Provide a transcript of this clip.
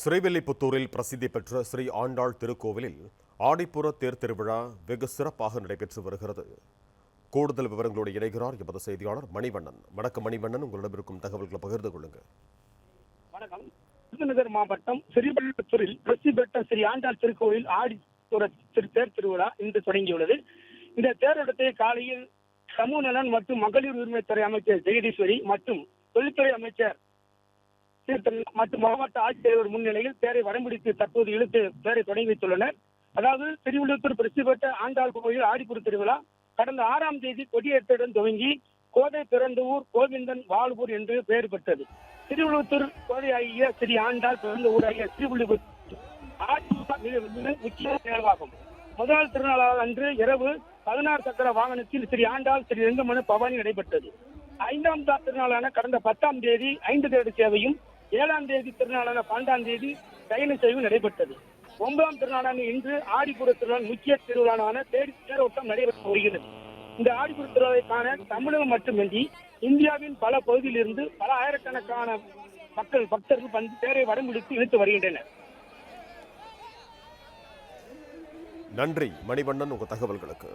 ஸ்ரீவில்லிபுத்தூரில் பிரசித்தி பெற்ற ஸ்ரீ ஆண்டாள் திருக்கோவிலில் ஆடிப்புற தேர் திருவிழா வெகு சிறப்பாக நடைபெற்று வருகிறது. கூடுதல் விவரங்களோடு இணைகிறார் எமது செய்தியாளர் மணிவண்ணன். வணக்கம் மணிவண்ணன், உங்களிடம் இருக்கும் தகவல்களை பகிர்ந்து கொள்ளுங்கள். வணக்கம். விருதுநகர் மாவட்டம் ஸ்ரீவில்லிபுத்தூரில் பிரசித்தி பெற்ற ஸ்ரீ ஆண்டாள் திருக்கோவில் ஆடிப்புற தேர் திருவிழா இன்று தொடங்கியுள்ளது. இந்த தேரோட்டத்தை காலையில் சமூக நலன் மற்றும் மகளிர் உரிமைத்துறை அமைச்சர் ஜெகதீஸ்வரி மற்றும் தொழில்துறை அமைச்சர் மற்றும் மாவட்ட ஆட்சித்தலைவர் முன்னிலையில் தேரை வடம்பிடித்து தற்போது இழுத்து தேரை தொடங்கி வைத்துள்ளனர். அதாவது திருவில்லிபுத்தூர் பிரசித்தி பெற்ற ஆண்டாள் கோயில் ஆடிப்புற திருவிழா கடந்த 6ஆம் தேதி கொடியேற்றத்துடன் துவங்கி கோதை பிறந்த ஊர் கோவிந்தன் வாழ்வூர் என்று பெயர் பெற்றது. திருவில்லிபுத்தூர் கோதை ஆகிய ஸ்ரீ ஆண்டாள் பிறந்த ஊராகிய ஸ்ரீவில்லிபுத்தூர் முக்கிய நிகழ்வாகும். முதல் திருநாளால் அன்று இரவு 16 சக்கர வாகனத்தில் ஸ்ரீ ஆண்டாள் ஸ்ரீ ரெங்கமனு பவானி நடைபெற்றது. 5ஆம் திருநாளான கடந்த 10ஆம் தேதி 5 தேடு சேவையும், 7ஆம் தேதி திருநாளான 12ஆம் தேதி சயன சேவையும் நடைபெற்றது. 9ஆம் திருநாளான இன்று ஆடிப்புற திருவிழா முக்கிய திருவிழாவான தேரோட்டம் நடைபெற்று வருகிறது. இந்த ஆடிப்புற திருவிழாவை காண தமிழகம் மட்டுமின்றி இந்தியாவின் பல பகுதியில் இருந்து பல ஆயிரக்கணக்கான பக்தர்கள் தேரை வடம்பிடித்து இழுத்து வருகின்றனர். நன்றி மணிவண்ணன், உங்கள் தகவல்களுக்கு.